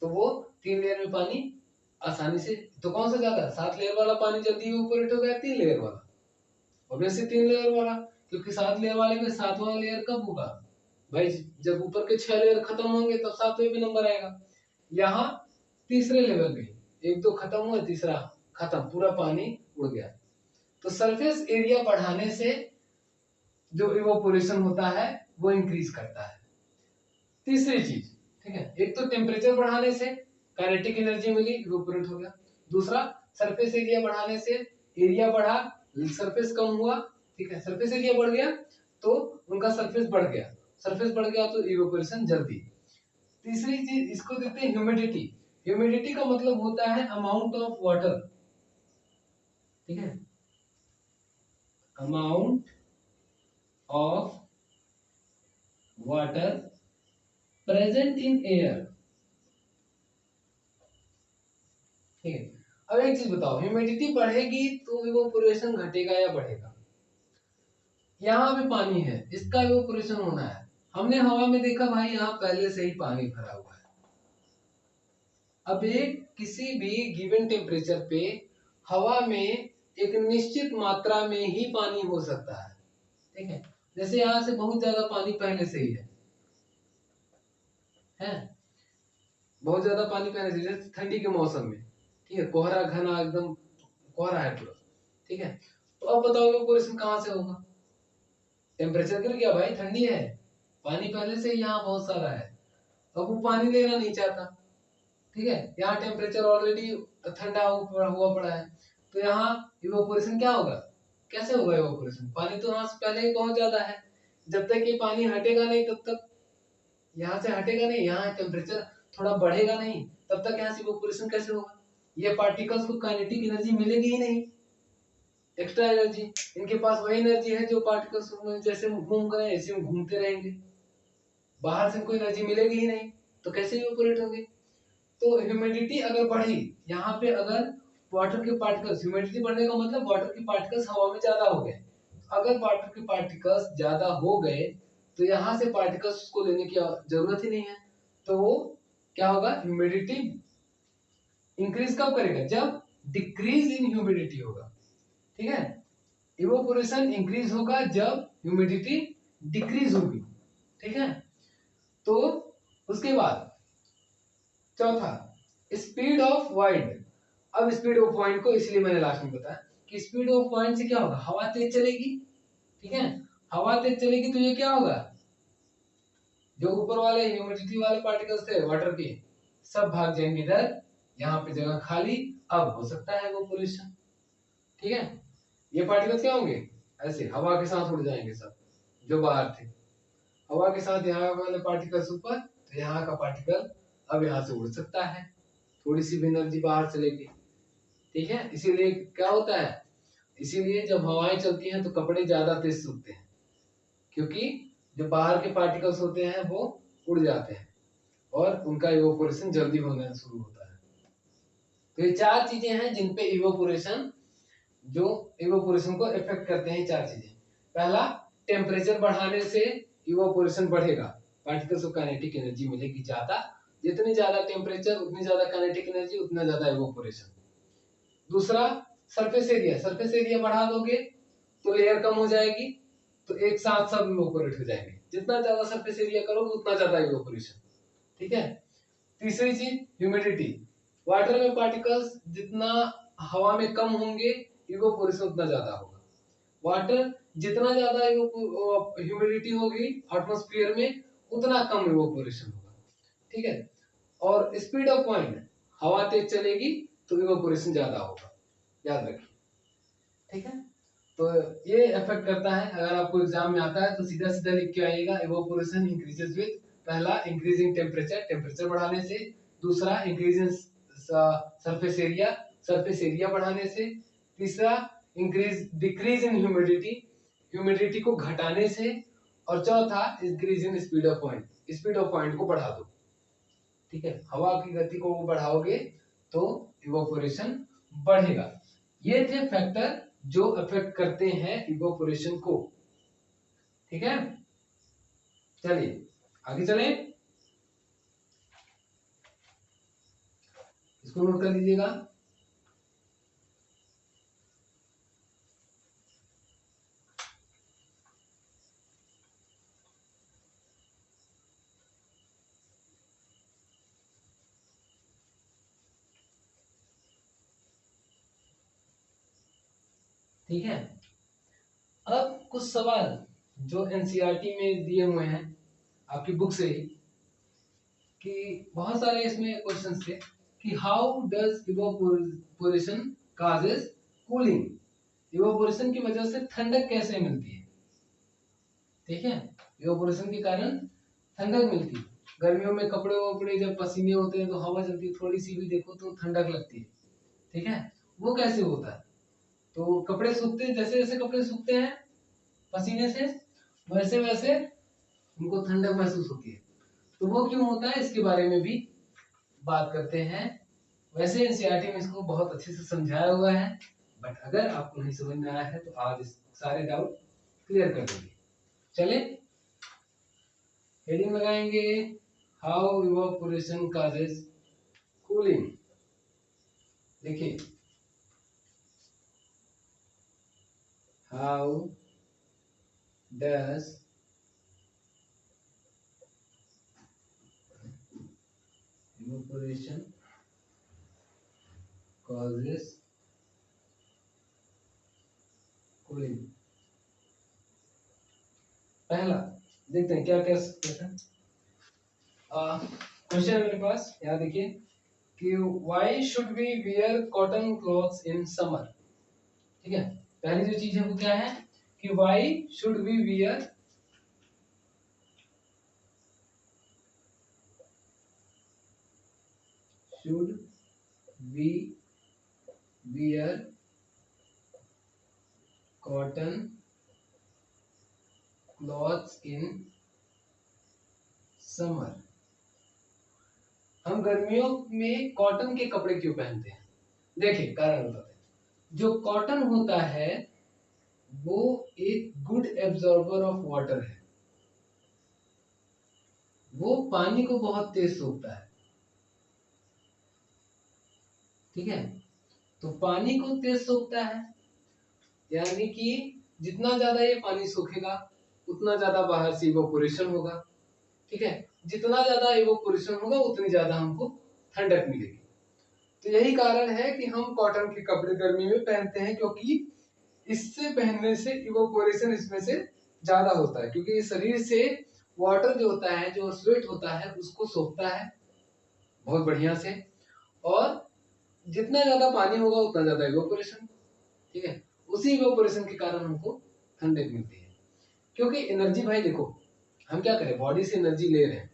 तो वो 3 लेयर में पानी आसानी से, तो कौन सा ज्यादा, 7 लेयर वाला पानी जल्दी इवेपोरेट हो गया, 3 लेयर वाला ऑब्वियसली 3 लेयर वाला, क्योंकि 7 लेयर वाले में 7वां लेयर कब होगा भाई, जब ऊपर के 6 लेयर खत्म होंगे तब 7वें पे नंबर आएगा। यहाँ तीसरे लेवल पे 1 2 खत्म हुआ, तीसरा खत्म, पूरा पानी उड़ गया। तो सरफेस एरिया बढ़ाने से जो इवोपोरेशन होता है वो इंक्रीज करता है। तीसरी चीज, ठीक है, एक तो टेम्परेचर बढ़ाने से काइनेटिक एनर्जी मिली, इवोपोरेट हो गया। दूसरा, सरफेस एरिया बढ़ाने से एरिया बढ़ा, सरफेस कम हुआ, ठीक है, सरफेस एरिया बढ़ गया तो उनका सरफेस बढ़ गया, सरफेस बढ़ गया तो इवोपोरेशन जल्दी। तीसरी चीज इसको देखते हैं ह्यूमिडिटी। ह्यूमिडिटी का मतलब होता है अमाउंट ऑफ वाटर, ठीक है, amount of water present in air, ठीक है। अब एक चीज बताओ, ह्यूमिडिटी बढ़ेगी तो इवोपोरेशन घटेगा या बढ़ेगा? यहाँ पे पानी है, इसका इवोपोरेशन होना है, हमने हवा में देखा भाई यहाँ पहले से ही पानी भरा हुआ है। अब एक किसी भी गिवन टेम्परेचर पे हवा में एक निश्चित मात्रा में ही पानी हो सकता है। ठीक है, जैसे यहाँ से बहुत ज्यादा पानी पहले से ही है बहुत ज्यादा पानी पहले से, जैसे ठंडी के मौसम में, ठीक है, कोहरा घना एकदम कोहरा है पूरा। ठीक है, तो अब बताओ इवेपोरेशन कहाँ से होगा? टेम्परेचर गिर गया भाई, ठंडी है, पानी पहले से ही यहाँ बहुत सारा है, अब वो पानी लेना नहीं चाहता। ठीक है, यहाँ टेम्परेचर ऑलरेडी ठंडा हुआ पड़ा है, तो यहाँ इवेपोरेशन क्या होगा? कैसे होगा इवेपोरेशन? पानी तो यहाँ से पहले ही बहुत ज्यादा है, जब तक ये पानी हटेगा नहीं तब तक, यहाँ से हटेगा नहीं, यहाँ टेम्परेचर थोड़ा बढ़ेगा नहीं, तब तक यहाँ से इवेपोरेशन कैसे होगा? ये पार्टिकल्स को काइनेटिक एनर्जी मिलेगी ही नहीं, एक्स्ट्रा एनर्जी। इनके पास वही एनर्जी है जो पार्टिकल्स जैसे घूम रहे हैं ऐसे में घूमते रहेंगे, बाहर से इनको एनर्जी मिलेगी ही नहीं, तो कैसे इवेपोरेट होंगे? तो ह्यूमिडिटी अगर बढ़ी, यहाँ पे अगर वाटर के पार्टिकल्स, ह्यूमिडिटी बढ़ने का मतलब वाटर के पार्टिकल्स हवा में ज्यादा हो गए, अगर वाटर के पार्टिकल्स ज्यादा हो गए तो यहाँ से पार्टिकल्स को लेने की जरूरत ही नहीं है, तो वो क्या होगा? ह्यूमिडिटी इंक्रीज कब करेगा? जब डिक्रीज इन ह्यूमिडिटी होगा। ठीक है, इवेपोरेशन इंक्रीज होगा जब ह्यूमिडिटी डिक्रीज होगी। ठीक है, तो उसके बाद चौथा, स्पीड ऑफ वाइंड। अब स्पीड ऑफ वाइंड को इसलिए मैंने लास्ट में बताया कि स्पीड ऑफ वाइंड से क्या होगा? हवा तेज चलेगी। ठीक है, हवा तेज चलेगी तो ये क्या होगा? जो ऊपर वाले ह्यूमिडिटी वाले पार्टिकल्स थे वाटर के, सब भाग जाएंगे इधर, यहाँ पे जगह खाली, अब हो सकता है इवेपोरेशन। ठीक है, ये पार्टिकल्स क्या होंगे? ऐसे हवा के साथ उड़ जाएंगे सब जो बाहर थे, हवा के साथ यहाँ वाले पार्टिकल्स ऊपर, तो यहाँ का पार्टिकल अब यहाँ से उड़ सकता है, थोड़ी सी भी एनर्जी बाहर चलेगी। ठीक है, इसीलिए क्या होता है, इसीलिए जब हवाएं चलती हैं तो कपड़े ज्यादा तेज सूखते हैं, क्योंकि जो बाहर के पार्टिकल्स होते हैं वो उड़ जाते हैं और उनका इवेपोरेशन जल्दी होना शुरू होता है। तो ये चार चीजें हैं जिनपे इवेपोरेशन, जो इवेपोरेशन को इफेक्ट करते हैं, चार चीजें। पहला, टेम्परेचर बढ़ाने से इवेपोरेशन बढ़ेगा, पार्टिकल्स को काइनेटिक एनर्जी मिलेगी ज्यादा, जितनी ज्यादा टेम्परेचर उतनी ज्यादा काइनेटिक एनर्जी, उतना ज्यादा इवेपोरेशन। दूसरा, सरफेस एरिया, सरफेस एरिया बढ़ा दोगे तो लेयर कम हो जाएगी, तो एक साथ सब इवेपोरेट हो जाएंगे, जितना ज्यादा सरफेस एरिया करोगे उतना ज्यादा इवेपोरेशन। ठीक है, तीसरी चीज, ह्यूमिडिटी, वाटर में पार्टिकल्स जितना हवा में कम होंगे इवेपोरेशन उतना ज्यादा होगा, वाटर जितना ज्यादा ह्यूमिडिटी होगी एटमॉस्फेयर में उतना कम इवेपोरेशन होगा। ठीक है, और स्पीड ऑफ वाइंड, हवा तेज चलेगी तो इवेपोरेशन ज्यादा होगा, याद रखिए। ठीक है, तो ये इफेक्ट करता है, अगर आपको एग्जाम में आता है तो सीधा सीधा लिख के आइएगा, इवेपोरेशन इंक्रीजेस विद, पहला इंक्रीजिंग टेम्परेचर, टेम्परेचर बढ़ाने से। दूसरा, increasing surface area, surface area बढ़ाने से। तीसरा, increase decrease in humidity, humidity को घटाने से। और चौथा, increase in speed of wind, speed of wind को बढ़ा दो। ठीक है, हवा की गति को बढ़ाओगे तो इवेपोरेशन बढ़ेगा। ये थे फैक्टर जो अफेक्ट करते हैं इवेपोरेशन को। ठीक है, चलिए आगे चलें, इसको नोट कर लीजिएगा। ठीक है, अब कुछ सवाल जो एनसीईआरटी में दिए हुए हैं आपकी बुक से ही, कि बहुत सारे इसमें क्वेश्चंस थे कि how does evaporation causes cooling, evaporation की वजह से ठंडक कैसे मिलती है? ठीक है, इवेपोरेशन के कारण ठंडक मिलती है, गर्मियों में कपड़े वपड़े जब पसीने होते हैं तो हवा चलती है, थोड़ी सी भी देखो तो ठंडक लगती है। ठीक है, वो कैसे होता है? तो कपड़े सूखते हैं, जैसे जैसे कपड़े सूखते हैं पसीने से, वैसे वैसे उनको ठंडक महसूस होती है, तो वो क्यों होता है इसके बारे में भी बात करते हैं। वैसे एनसीईआरटी में इसको बहुत अच्छे से समझाया हुआ है, बट अगर आपको नहीं समझ में आया है तो आज इस सारे डाउट क्लियर कर देंगे। चले, हेडिंग लगाएंगे, हाउ इवेपोरेशन काजेस कूलिंग। देखिए, how does evaporation causes cooling. पहला देखते हैं क्या क्या क्वेश्चन है मेरे पास, यहाँ देखिए कि why should we wear cotton clothes in summer. ठीक है, पहली जो चीज है वो क्या है कि why should we wear should we wear cotton clothes in summer। हम गर्मियों में कॉटन के कपड़े क्यों पहनते हैं? देखिए कारण बताते हैं। जो कॉटन होता है वो एक गुड एब्जॉर्बर ऑफ वाटर है, वो पानी को बहुत तेज सोखता है। ठीक है, तो पानी को तेज सोखता है यानी कि जितना ज्यादा ये पानी सोखेगा उतना ज्यादा बाहर से इवेपोरेशन होगा। ठीक है, जितना ज्यादा इवेपोरेशन होगा उतनी ज्यादा हमको ठंडक मिलेगी। तो यही कारण है कि हम कॉटन के कपड़े गर्मी में पहनते हैं, क्योंकि इससे पहनने से इवेपोरेशन इसमें से ज्यादा होता है, क्योंकि शरीर से वाटर जो होता है, जो स्वेट होता है, उसको सोखता है बहुत बढ़िया से, और जितना ज्यादा पानी होगा उतना ज्यादा इवेपोरेशन। ठीक है, उसी इवेपोरेशन के कारण हमको ठंडक मिलती है। क्योंकि एनर्जी भाई देखो, हम क्या करें, बॉडी से एनर्जी ले रहे हैं।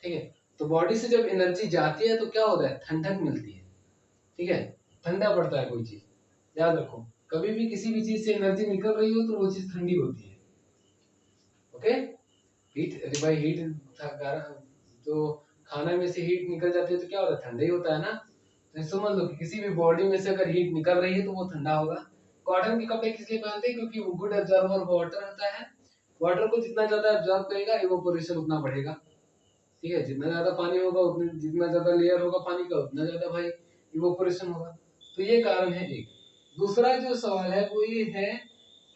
ठीक है, तो बॉडी से जब एनर्जी जाती है तो क्या होता है, ठंडक मिलती है। ठीक है, ठंडा पड़ता है कोई चीज, याद रखो कभी भी किसी भी चीज से एनर्जी निकल रही हो तो वो चीज ठंडी होती है। ओके, हीट, अरे भाई हीट तो खाना में से हीट निकल जाती है तो क्या होता है, ठंडा ही होता है ना। तो समझ लो कि किसी भी बॉडी में से अगर हीट निकल रही है तो वो ठंडा होगा। कॉटन के कपड़े किस लिए पहनते हैं, क्योंकि वो गुड एब्जॉर्बर ऑफ वाटर होता है। वाटर को जितना ज्यादा एब्जॉर्ब करेगा इवेपोरेशन उतना बढ़ेगा। ठीक है, जितना ज्यादा पानी होगा उतने, जितना ज्यादा लेयर होगा पानी का उतना ज्यादा भाई इवेपोरेशन होगा। तो ये कारण है एक। दूसरा जो सवाल है वो ये है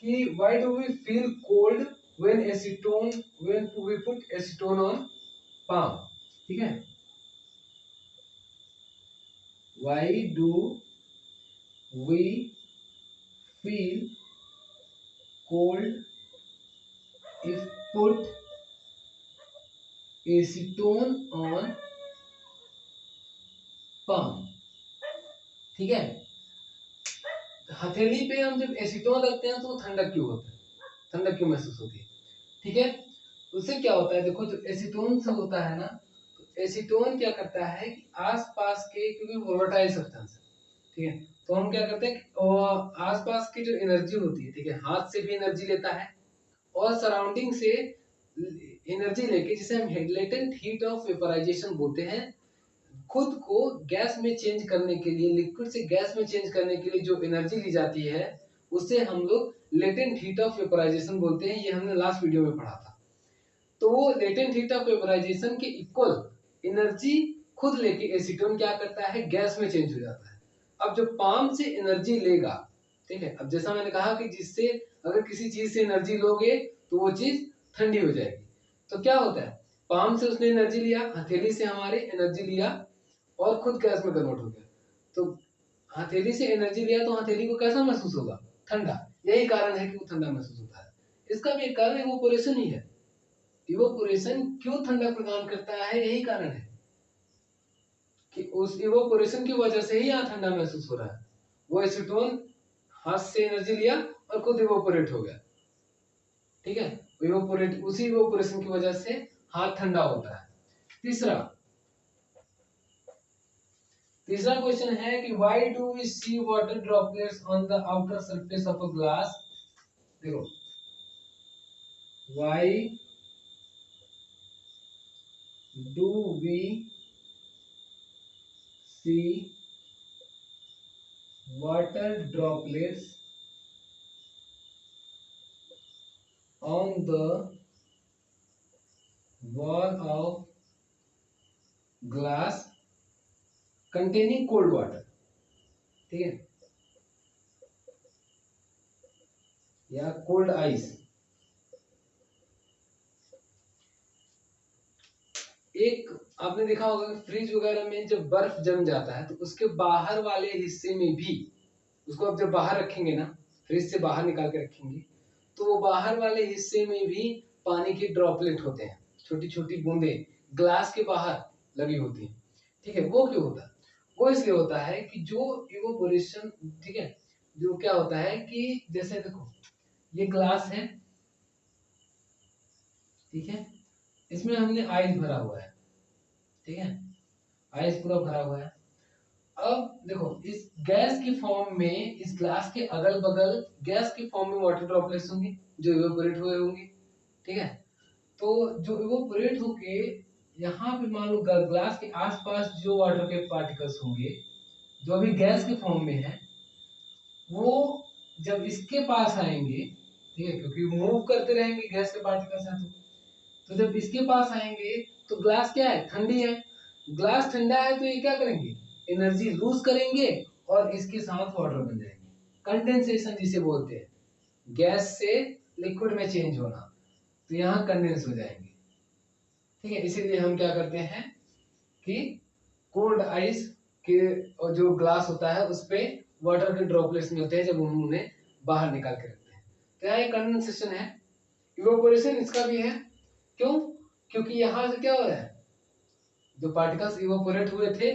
कि why do we feel cold when we put acetone on palm. ठीक है, why do we feel cold if put acetone on palm। ठीक है, हथेली पे हम जब एसीटोन रखते हैं तो ठंडक क्यों होता है, ठंडक क्यों महसूस होती है। ठीक है, उससे क्या होता है, देखो जो एसीटोन से होता है ना, तो एसीटोन क्या करता है कि आसपास के, क्योंकि वोलेटाइल सब्सटेंस है, ठीक है, तो हम क्या करते हैं कि आसपास की जो एनर्जी होती है, ठीक है, हाथ से भी एनर्जी लेता है और सराउंडिंग से एनर्जी लेके, जिसे हम लेटेंट हीट ऑफ वेपराइजेशन बोलते हैं, खुद को गैस में चेंज करने के लिए, लिक्विड से गैस में चेंज करने के लिए जो एनर्जी ली जाती है उसे हम लोग लेटेंट हीट ऑफ वेपराइजेशन बोलते हैं। ये हमने लास्ट वीडियो में पढ़ा था। तो वो लेटेंट हीट ऑफ वेपराइजेशन के इक्वल एनर्जी खुद लेके एसीटोन क्या करता है, गैस में चेंज हो जाता है। अब जो पाम से एनर्जी लेगा, ठीक है, अब जैसा मैंने कहा कि जिससे अगर किसी चीज से एनर्जी लोगे तो वो चीज ठंडी हो जाएगी। तो क्या होता है, पाम से उसने एनर्जी लिया, हथेली से हमारे एनर्जी लिया और खुद गैस में कन्वर्ट हो गया। तो हथेली से एनर्जी लिया तो हथेली को कैसा महसूस होगा, ठंडा। यही कारण है कि वो ठंडा महसूस होता है। इसका भी एक कारण इवेपोरेशन ही है। इवेपोरेशन क्यों ठंडा प्रदान करता है, यही कारण है कि उस इवेपोरेशन की वजह से ही यहाँ ठंडा महसूस हो रहा है। वो एसीटोन हाथ से एनर्जी लिया और खुद इवेपोरेट हो गया। ठीक है, इवेपोरेट, उसी इवेपोरेशन की वजह से हाथ ठंडा होता है। तीसरा क्वेश्चन है कि why do we see water droplets on the outer surface of a glass. देखो, why do we see water droplets on the wall of glass containing cold water। ठीक है, या कोल्ड आइस। एक आपने देखा होगा कि फ्रिज वगैरह में जब बर्फ जम जाता है तो उसके बाहर वाले हिस्से में भी, उसको आप जब बाहर रखेंगे ना, फ्रिज से बाहर निकाल के रखेंगे, तो वो बाहर वाले हिस्से में भी पानी के ड्रॉपलेट होते हैं, छोटी छोटी बूंदे ग्लास के बाहर लगी होती हैं। ठीक है, वो क्यों होता है? वो इसलिए होता है कि जो इवोपोरेशन, ठीक है, जो क्या होता है कि जैसे देखो ये ग्लास है, ठीक है, इसमें हमने आइस भरा हुआ है, ठीक है, आइस पूरा भरा हुआ है। अब देखो इस गैस की फॉर्म में, इस ग्लास के अगल बगल गैस की फॉर्म में वाटर ड्रॉपलेट्स होंगे जो इवेपोरेट हुए होंगे, ठीक है। तो जो इवेपोरेट होके यहाँ पे मान लो ग्लास के आसपास जो वाटर के पार्टिकल्स होंगे जो अभी गैस के फॉर्म में है, वो जब इसके पास आएंगे, ठीक है, क्योंकि मूव करते रहेंगे गैस के पार्टिकल्स हैं, तो जब इसके पास आएंगे तो ग्लास क्या है, ठंडी है। ग्लास ठंडा है तो ये क्या करेंगे, एनर्जी लूज करेंगे और इसके साथ वाटर बन जाएंगे। कंडेंसेशन जिसे बोलते हैं, गैस से लिक्विड में चेंज होना, तो यहाँ कंडेंस हो जाएंगे। ठीक है, इसीलिए हम क्या करते हैं कि कोल्ड आइस के जो ग्लास होता है उस पे वाटर के ड्रॉपलेट्स मिलते हैं जब हम उन्हें बाहर निकाल के रखते हैं, तो यहाँ एक कंडेंसेशन है। इवेपोरेशन इसका भी है, क्यों? क्योंकि यहाँ से क्या हो रहा है, जो पार्टिकल्स इवेपोरेट हुए थे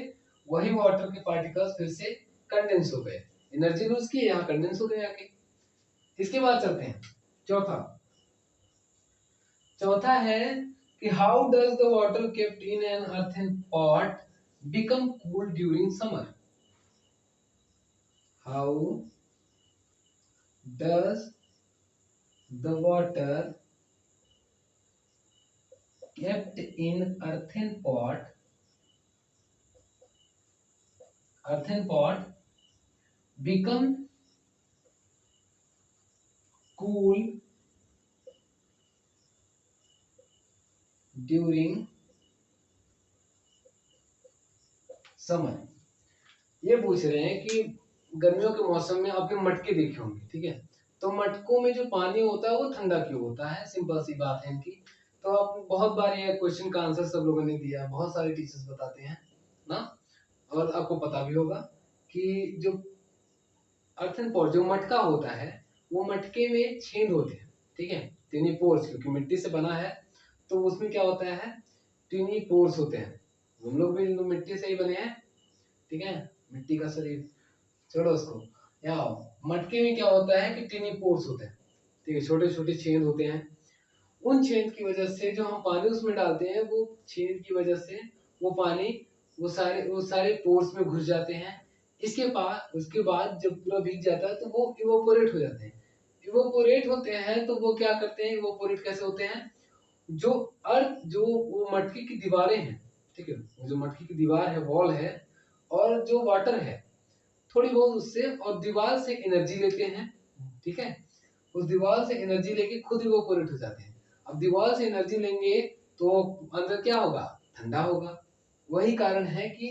वही वाटर के पार्टिकल्स फिर से कंडेंस हो गए, एनर्जी लूज की, यहाँ कंडेंस हो गए आके। इसके बाद चलते हैं चौथा। चौथा है कि how does the water kept in an earthen pot become cool during summer. How does the water kept in earthen pot become cool during summer. ये पूछ रहे हैं कि गर्मियों के मौसम में आपने मटके देखे होंगे, ठीक है, तो मटकों में जो पानी होता है वो ठंडा क्यों होता है? सिंपल सी बात है इनकी। तो आप बहुत बार ये क्वेश्चन का आंसर सब लोगों ने दिया, बहुत सारे टीचर्स बताते हैं ना, और आपको पता भी होगा कि जो अर्थन पोर जो मटका होता है वो मटके में छेद होते हैं, ठीक है, टिनी पोर्स, क्योंकि मिट्टी से बना है तो उसमें क्या होता है, टिनी पोर्स होते हैं। हम लोग भी मिट्टी से ही बने हैं, ठीक है, मिट्टी का शरीर, छोड़ो उसको। यहाँ मटके में क्या होता है कि टिनी पोर्स होते हैं, ठीक है, छोटे छोटे छेद होते हैं। उन छेद की वजह से जो हम पानी उसमें डालते हैं, वो छेद की वजह से वो पानी वो सारे पोर्स में घुस जाते हैं। उसके बाद जब पूरा भीग जाता है तो वो इवोपोरेट हो जाते हैं। इवोपोरेट होते हैं तो वो क्या करते हैं, इवोपोरेट कैसे होते हैं, जो अर्थ, जो वो मटके की दीवारें हैं, ठीक है, जो मटके की दीवार है, वॉल है, और जो वाटर है थोड़ी बहुत उससे, और दीवार से एनर्जी लेते हैं, ठीक है, उस दीवार से एनर्जी लेके खुद इवोपोरेट हो जाते हैं। अब दीवार से एनर्जी लेंगे तो अंदर क्या होगा, ठंडा होगा। वही कारण है कि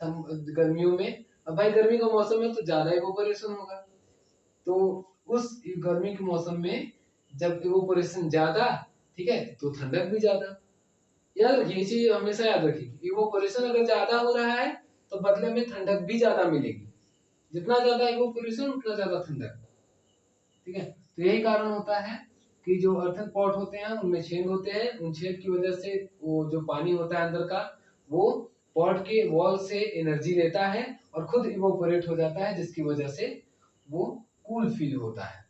गर्मियों में, अब भाई गर्मी का मौसम है तो ज्यादा इवोपोरेशन होगा, तो उस गर्मी के मौसम में जब इवोपोरेशन ज्यादा, ठीक है, तो ठंडक भी ज्यादा। याद रखिए, ये चीज हमेशा याद रखिए, इवोपोरेशन अगर ज्यादा हो रहा है तो बदले में ठंडक भी ज्यादा मिलेगी। जितना ज्यादा इवोपोरेशन उतना ज्यादा ठंडक, ठीक है। तो यही कारण होता है कि जो अर्थन पॉट होते हैं उनमें छेद होते हैं, उन छेद की वजह से वो जो पानी होता है अंदर का, वो पॉट के वॉल से एनर्जी लेता है और खुद इवोपोरेट हो जाता है, जिसकी वजह से वो कूल फील होता है।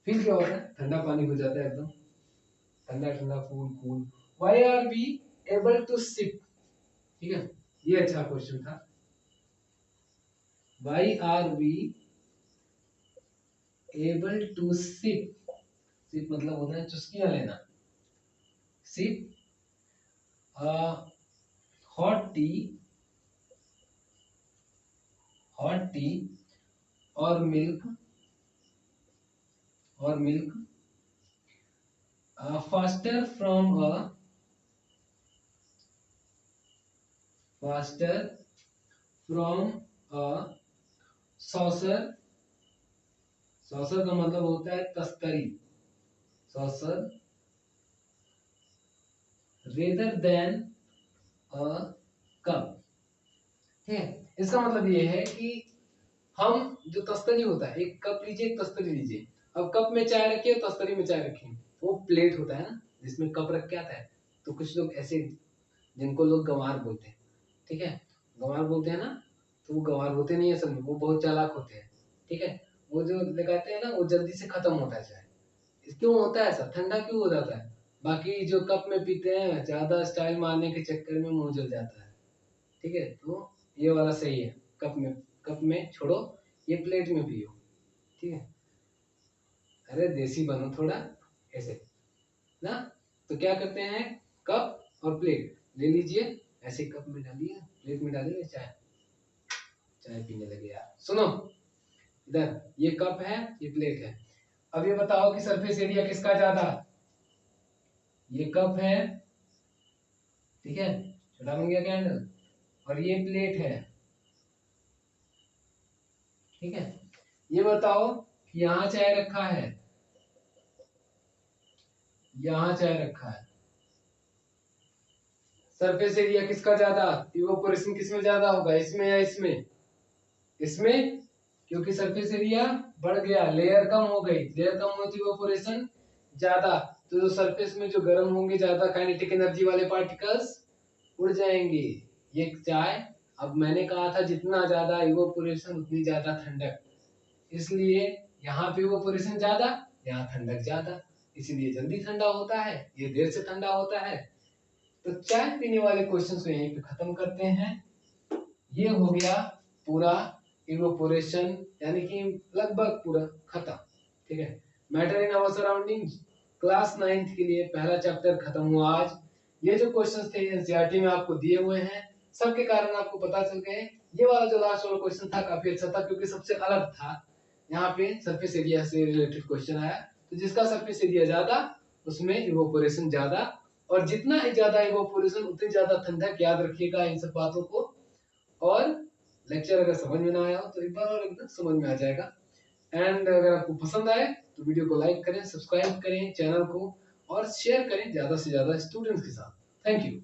फील क्या होता है, ठंडा पानी हो जाता है एकदम, ठंडा ठंडा, cool cool. Why are we able to sip, ठीक है, ये अच्छा क्वेश्चन था। Why are we able to sip, sip मतलब होता है चुस्कियां लेना। Sip hot tea, hot tea और milk faster from a saucer saucer का मतलब होता है तस्तरी, saucer, rather than a cup. ठीक है, इसका मतलब ये है कि हम जो तस्तरी होता है, एक कप लीजिए, एक तस्तरी लीजिए। अब कप में चाय रखिए, तस्तरी में चाय रखिए। वो प्लेट होता है ना जिसमें कप रख के आता है। तो कुछ लोग ऐसे, जिनको लोग गंवार बोलते हैं, ठीक है, गंवार बोलते हैं ना, तो वो गंवार होते नहीं है असल में, वो बहुत चालाक होते हैं। ठीक है, वो जो लगाते हैं ना, वो जल्दी से खत्म होता है चाय। क्यों होता है ऐसा, ठंडा क्यों हो जाता है? बाकी जो कप में पीते हैं, ज्यादा स्टाइल मारने के चक्कर में मुंह जल जाता है। ठीक है, तो ये वाला सही है, कप में छोड़ो, ये प्लेट में पियो। ठीक है, अरे देसी बनो थोड़ा ऐसे ना। तो क्या करते हैं, कप और प्लेट ले लीजिए, ऐसे कप में डालिए, प्लेट में डालिए, चाय चाय पीने लगे यार। सुनो इधर, ये कप है, ये प्लेट है। अब ये बताओ कि सरफेस एरिया किसका ज्यादा? ये कप है, ठीक है, छोटा बन गया कैंडल, और ये प्लेट है। ठीक है, ये बताओ कि यहाँ चाय रखा है, यहाँ चाय रखा है, सरफेस एरिया किसका ज्यादा, इवोपोरेशन किसमें ज्यादा होगा, इसमें या इसमें? इसमें, क्योंकि सरफेस एरिया बढ़ गया, लेयर कम हो गई, लेयर कम हुई तो इवोपोरेशन ज्यादा। तो जो सरफेस में जो गर्म होंगे, ज्यादा काइनेटिक एनर्जी वाले पार्टिकल्स उड़ जाएंगे। ये चाय, अब मैंने कहा था जितना ज्यादा इवोपोरेशन उतनी ज्यादा ठंडक, इसलिए यहाँ पे इवोपोरेशन ज्यादा, यहाँ ठंडक ज्यादा, इसलिए जल्दी ठंडा होता है, ये देर से ठंडा होता है। तो चाय पीने वाले क्वेश्चंस को यहीं पे खत्म करते हैं। ये हो गया पूरा इवोपोरेशन, यानी कि लगभग पूरा खत्म। ठीक है, matter in our surrounding class 9th के लिए पहला चैप्टर खत्म हुआ आज। ये जो क्वेश्चंस थे एनसीईआरटी में आपको दिए हुए हैं, सबके कारण आपको पता चल गए। ये वाला जो लास्ट वाला क्वेश्चन था काफी अच्छा था, क्योंकि सबसे अलग था। यहाँ पे सरफेस एरिया से रिलेटेड क्वेश्चन आया, तो जिसका सरफेस एरिया ज्यादा उसमें इवोपोरेशन ज्यादा, और जितना ही ज्यादा इवोपोरेशन उतनी ज्यादा ठंडक। याद रखिएगा इन सब बातों को। और लेक्चर अगर समझ में ना आया हो तो एक बार और एकदम समझ में आ जाएगा। एंड अगर आपको पसंद आए तो वीडियो को लाइक करें, सब्सक्राइब करें चैनल को, और शेयर करें ज्यादा से ज्यादा स्टूडेंट्स के साथ। Thank you.